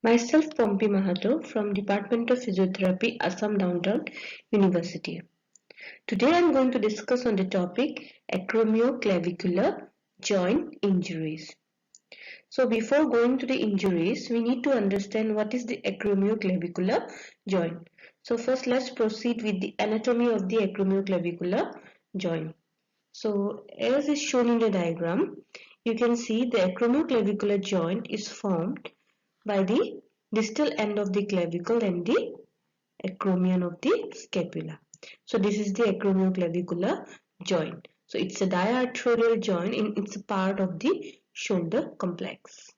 Myself Pompi Mahato from Department of Physiotherapy, Assam Downtown University. Today I am going to discuss on the topic acromioclavicular joint injuries. So before going to the injuries, we need to understand what is the acromioclavicular joint. So first let's proceed with the anatomy of the acromioclavicular joint. So as is shown in the diagram, you can see the acromioclavicular joint is formed by the distal end of the clavicle and the acromion of the scapula. So this is the acromioclavicular joint. So it's a diarthroidal joint and it's a part of the shoulder complex.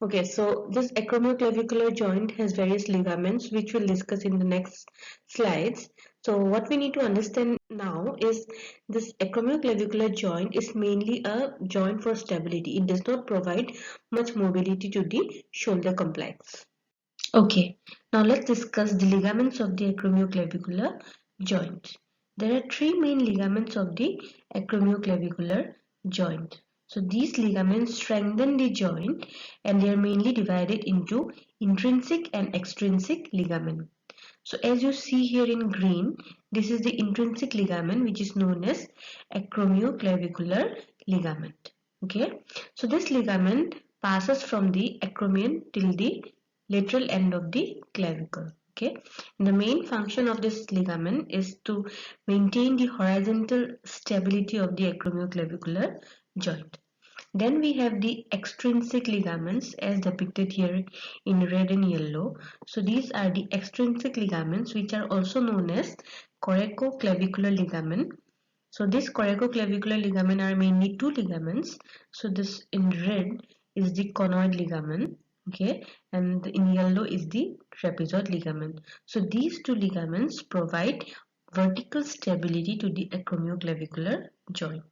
Okay, so this acromioclavicular joint has various ligaments which we'll discuss in the next slides. So what we need to understand now is this acromioclavicular joint is mainly a joint for stability. It does not provide much mobility to the shoulder complex. Okay, now let's discuss the ligaments of the acromioclavicular joint. There are three main ligaments of the acromioclavicular joint. So these ligaments strengthen the joint and they are mainly divided into intrinsic and extrinsic ligament. So as you see here in green, this is the intrinsic ligament which is known as acromioclavicular ligament. Okay, so this ligament passes from the acromion till the lateral end of the clavicle. Okay, and the main function of this ligament is to maintain the horizontal stability of the acromioclavicular joint. Then we have the extrinsic ligaments as depicted here in red and yellow. So these are the extrinsic ligaments which are also known as coracoclavicular ligament. So this coracoclavicular ligament are mainly two ligaments. So this in red is the conoid ligament, okay, and in yellow is the trapezoid ligament. So these two ligaments provide vertical stability to the acromioclavicular joint.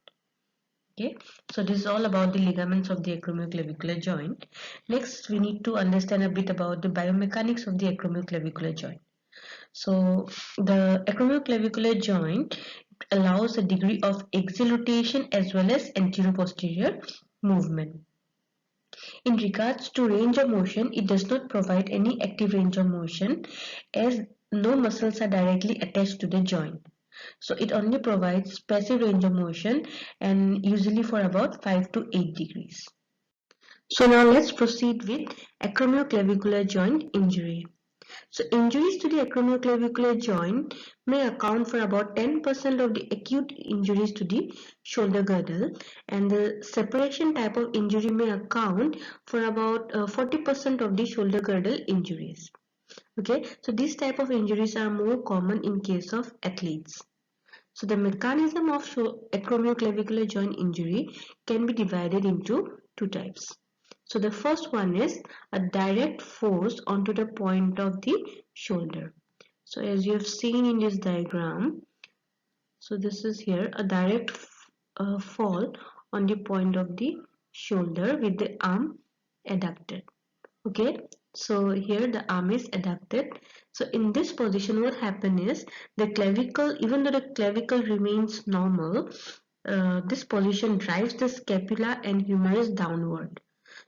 Okay, so this is all about the ligaments of the acromioclavicular joint. Next, we need to understand a bit about the biomechanics of the acromioclavicular joint. So the acromioclavicular joint allows a degree of exhalation as well as anterior-posterior movement. In regards to range of motion, it does not provide any active range of motion as no muscles are directly attached to the joint. So it only provides passive range of motion and usually for about 5 to 8 degrees. So now let's proceed with acromioclavicular joint injury. So injuries to the acromioclavicular joint may account for about 10% of the acute injuries to the shoulder girdle, and the separation type of injury may account for about 40% of the shoulder girdle injuries. Okay, so these type of injuries are more common in case of athletes. So the mechanism of acromioclavicular joint injury can be divided into two types. So the first one is a direct force onto the point of the shoulder. So as you have seen in this diagram, so this is here a direct fall on the point of the shoulder with the arm adducted. Okay, so here the arm is adducted. So in this position what happens is the clavicle, even though the clavicle remains normal, this position drives the scapula and humerus downward.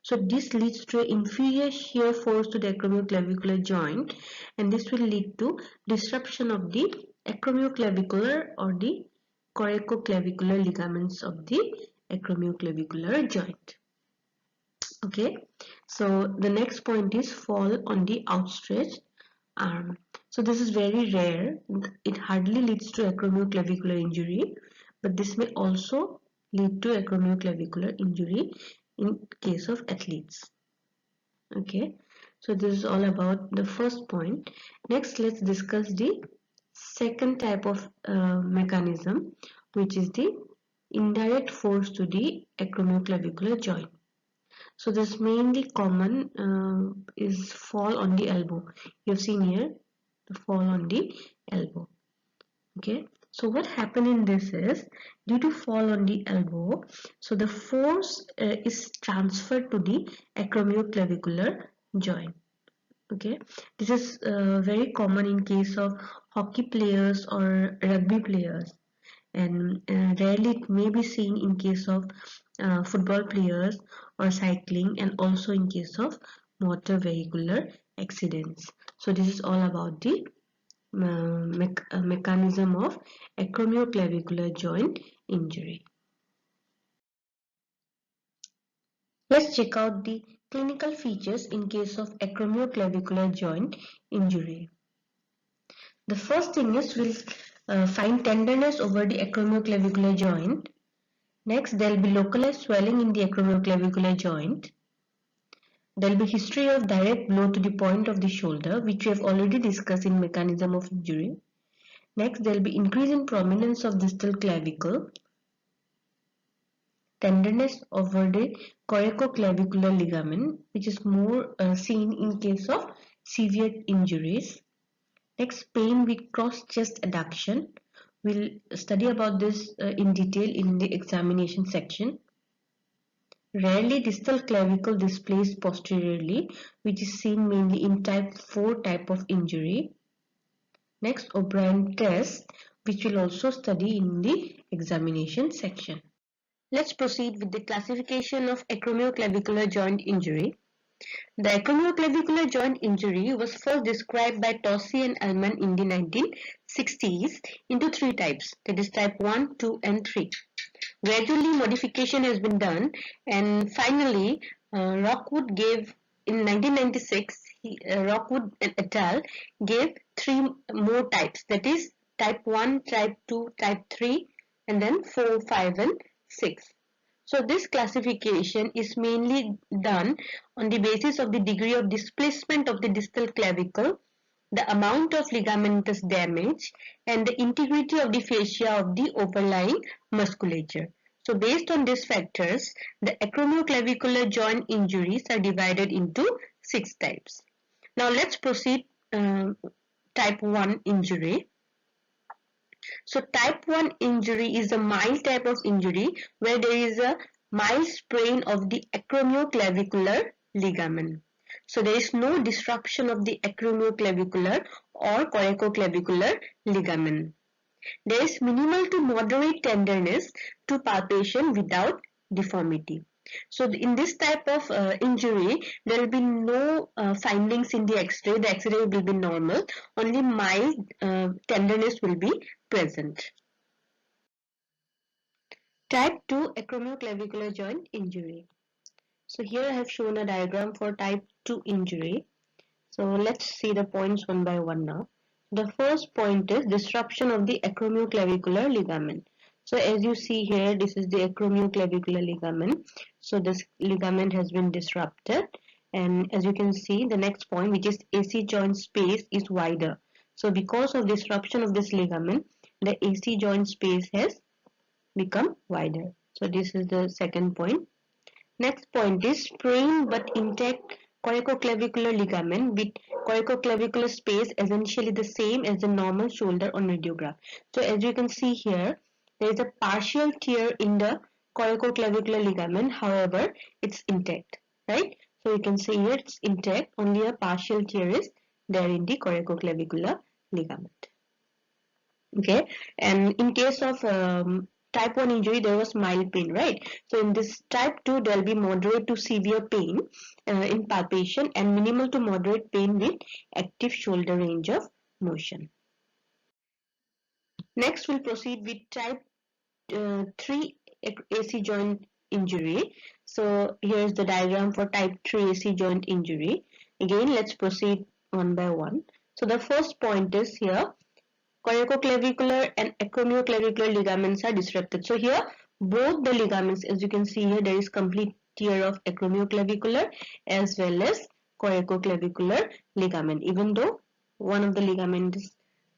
So this leads to an inferior shear force to the acromioclavicular joint, and this will lead to disruption of the acromioclavicular or the coracoclavicular ligaments of the acromioclavicular joint. Okay, so the next point is fall on the outstretched arm. So this is very rare. It hardly leads to acromioclavicular injury, but this may also lead to acromioclavicular injury in case of athletes. Okay, so this is all about the first point. Next, let's discuss the second type of mechanism, which is the indirect force to the acromioclavicular joint. So this mainly common is fall on the elbow. You've seen here the fall on the elbow. Okay, so what happened in this is due to fall on the elbow, so the force is transferred to the acromioclavicular joint. Okay, this is very common in case of hockey players or rugby players, and rarely it may be seen in case of football players or cycling, and also in case of motor vehicular accidents. So this is all about the mechanism of acromioclavicular joint injury. Let's check out the clinical features in case of acromioclavicular joint injury. The first thing is we'll find tenderness over the acromioclavicular joint. Next, there will be localized swelling in the acromioclavicular joint. There will be history of direct blow to the point of the shoulder, which we have already discussed in mechanism of injury. Next, there will be increase in prominence of distal clavicle, tenderness over the coracoclavicular ligament, which is more seen in case of severe injuries. Next, pain with cross-chest adduction. We'll study about this in detail in the examination section. Rarely distal clavicle displays posteriorly, which is seen mainly in type 4 type of injury. Next, O'Brien test, which we'll also study in the examination section. Let's proceed with the classification of acromioclavicular joint injury. The acromioclavicular joint injury was first described by Tossi and Ellman in the 1960s into three types, that is type 1, 2 and 3. Gradually modification has been done, and finally Rockwood gave in 1996 Rockwood and et al. Gave three more types, that is type 1, type 2, type 3 and then 4, 5 and 6. So this classification is mainly done on the basis of the degree of displacement of the distal clavicle, the amount of ligamentous damage, and the integrity of the fascia of the overlying musculature. So based on these factors, the acromioclavicular joint injuries are divided into 6 types. Now let's proceed type 1 injury. So type 1 injury is a mild type of injury where there is a mild sprain of the acromioclavicular ligament. So there is no disruption of the acromioclavicular or coracoclavicular ligament. There is minimal to moderate tenderness to palpation without deformity. So in this type of injury, there will be no findings in the X-ray. The X-ray will be normal. Only mild tenderness will be present. Type 2 acromioclavicular joint injury. So here I have shown a diagram for type 2 injury. So let's see the points one by one now. The first point is disruption of the acromioclavicular ligament. So as you see here, this is the acromioclavicular ligament. So this ligament has been disrupted, and as you can see, the next point, which is AC joint space, is wider. So because of disruption of this ligament, the AC joint space has become wider. So this is the second point. Next point is sprained but intact coracoclavicular ligament with coracoclavicular space essentially the same as the normal shoulder on radiograph. So as you can see here, there is a partial tear in the coracoclavicular ligament, however it's intact, right? So you can see here it's intact, only a partial tear is there in the coracoclavicular ligament. Okay, and in case of type 1 injury, there was mild pain, right? So in this type 2, there will be moderate to severe pain in palpation and minimal to moderate pain with active shoulder range of motion. Next, we'll proceed with type 3 AC joint injury. So here's the diagram for type 3 AC joint injury. Again, let's proceed one by one. So the first point is here, coracoclavicular and acromioclavicular ligaments are disrupted. So here both the ligaments, as you can see here, there is complete tear of acromioclavicular as well as coracoclavicular ligament, even though one of the ligament is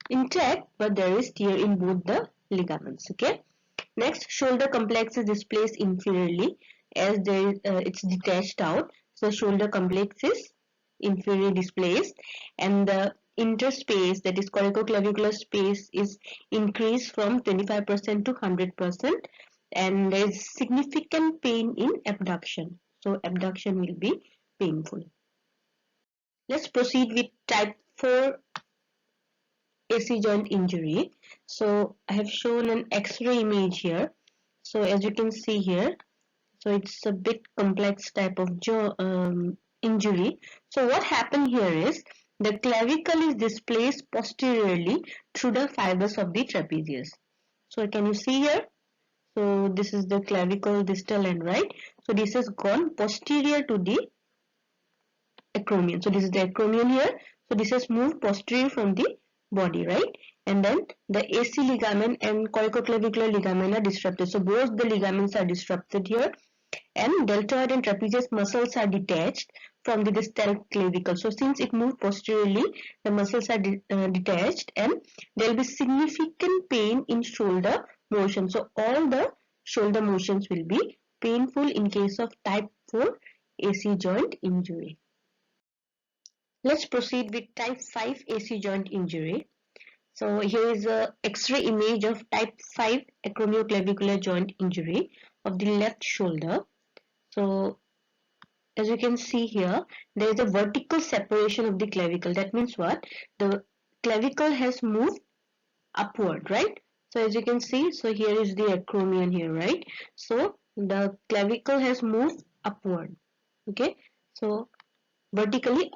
intact, but there is tear in both the ligaments. Okay. Next, shoulder complex is displaced inferiorly as there is, it's detached out. So shoulder complex is inferiorly displaced, and the interspace, that is coracoclavicular space, is increased from 25% to 100%, and there is significant pain in abduction. So abduction will be painful. Let's proceed with type 4 AC joint injury. So I have shown an X-ray image here. So as you can see here, so it's a bit complex type of injury. So what happened here is the clavicle is displaced posteriorly through the fibers of the trapezius. So can you see here? So this is the clavicle distal end, right? So this has gone posterior to the acromion. So this is the acromion here. So this has moved posterior from the body, right? And then the AC ligament and coracoclavicular ligament are disrupted. So both the ligaments are disrupted here, and deltoid and trapezius muscles are detached from the distal clavicle. So since it moved posteriorly, the muscles are detached, and there will be significant pain in shoulder motion. So all the shoulder motions will be painful in case of type 4 AC joint injury. Let's proceed with type 5 AC joint injury. So here is a X-ray image of type 5 acromioclavicular joint injury of the left shoulder. So as you can see here, there is a vertical separation of the clavicle. That means what? The clavicle has moved upward, right? So as you can see, so here is the acromion here, right? So the clavicle has moved upward. Okay, so vertically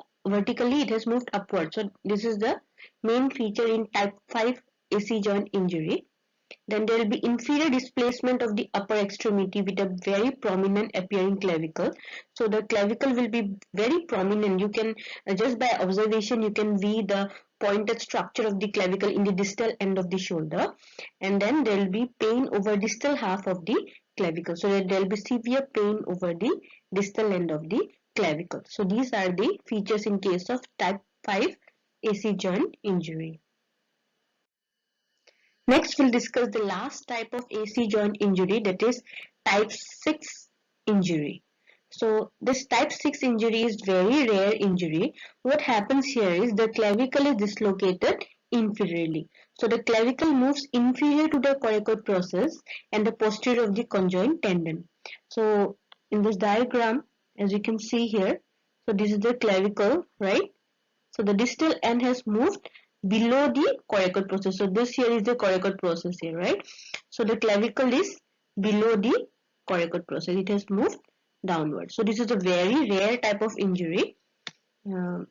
it has moved upward. So this is the main feature in type 5 AC joint injury. Then there will be inferior displacement of the upper extremity with a very prominent appearing clavicle. So the clavicle will be very prominent. You can just by observation you can see the pointed structure of the clavicle in the distal end of the shoulder, and then there will be pain over distal half of the clavicle. So there will be severe pain over the distal end of the clavicle. So these are the features in case of type 5 AC joint injury. Next, we'll discuss the last type of AC joint injury, that is type 6 injury. So this type 6 injury is very rare injury. What happens here is the clavicle is dislocated inferiorly. So the clavicle moves inferior to the coracoid process and the posterior of the conjoint tendon. So in this diagram, as you can see here, so this is the clavicle, right? So the distal end has moved below the coracoid process. So this here is the coracoid process here, right? So the clavicle is below the coracoid process. It has moved downward. So this is a very rare type of injury. Um,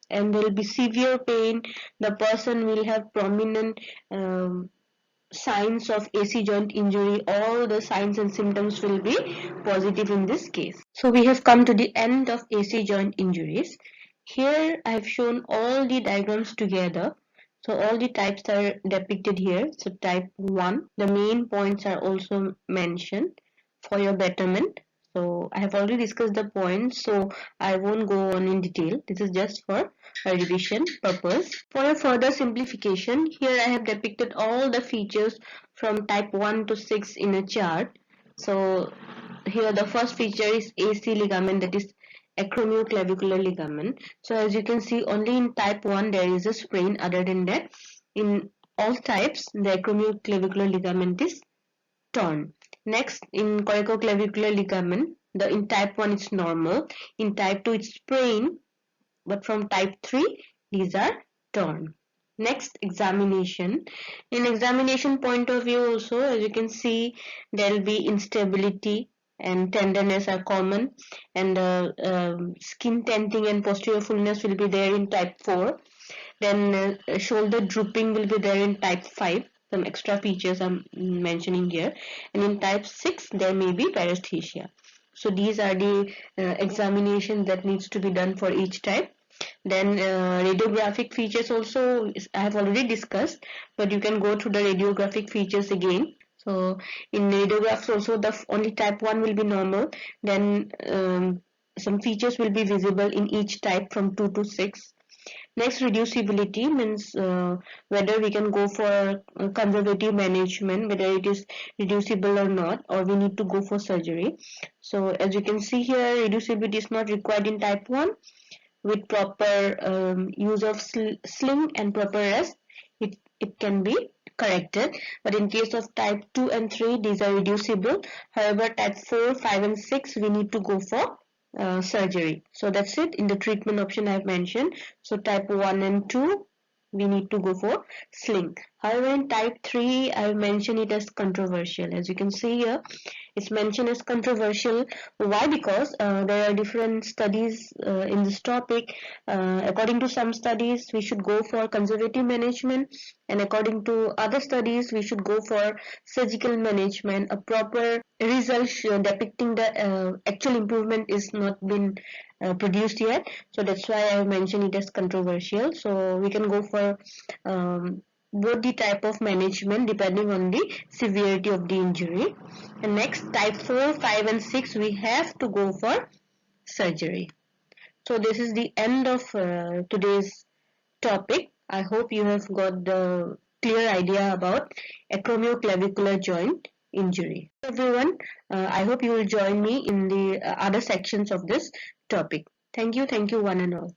and there will be severe pain. The person will have prominent signs of AC joint injury. All the signs and symptoms will be positive in this case. So we have come to the end of AC joint injuries. Here I have shown all the diagrams together. So all the types are depicted here. So type 1, the main points are also mentioned for your betterment. So I have already discussed the points, so I won't go on in detail. This is just for a revision purpose. For a further simplification, here I have depicted all the features from type 1 to 6 in a chart. So here the first feature is AC ligament, that is acromioclavicular ligament. So as you can see, only in type 1 there is a sprain. Other than that, in all types the acromioclavicular ligament is torn. Next, in coracoclavicular ligament, in type 1 it's normal, in type 2 it's sprain, but from type 3 these are torn. Next, examination. In examination point of view also, as you can see, there will be instability and tenderness are common, and skin tenting and posterior fullness will be there in type 4. Then shoulder drooping will be there in type 5. Some extra features I'm mentioning here. And in type 6 there may be paresthesia. So these are the examination that needs to be done for each type. Then radiographic features also I have already discussed, but you can go through the radiographic features again. So in radiographs also the only type 1 will be normal. Then some features will be visible in each type from 2 to 6. Next, reducibility means whether we can go for conservative management, whether it is reducible or not, or we need to go for surgery. So as you can see here, reducibility is not required in type 1. With proper use of sling and proper rest, it can be corrected. But in case of type 2 and 3, these are reducible. However, type 4, 5 and 6, we need to go for surgery. So that's it in the treatment option I have mentioned. So type 1 and 2, we need to go for sling. However, in type 3, I have mentioned it as controversial. As you can see here, It's mentioned as controversial. Why? Because there are different studies in this topic. According to some studies, we should go for conservative management, and according to other studies, we should go for surgical management. A proper result depicting the actual improvement is not been produced yet. So that's why I mentioned it as controversial. So we can go for both the type of management depending on the severity of the injury. And next, type 4, 5 and 6, we have to go for surgery. So this is the end of today's topic. I hope you have got the clear idea about acromioclavicular joint injury. Everyone, I hope you will join me in the other sections of this topic. Thank you one and all.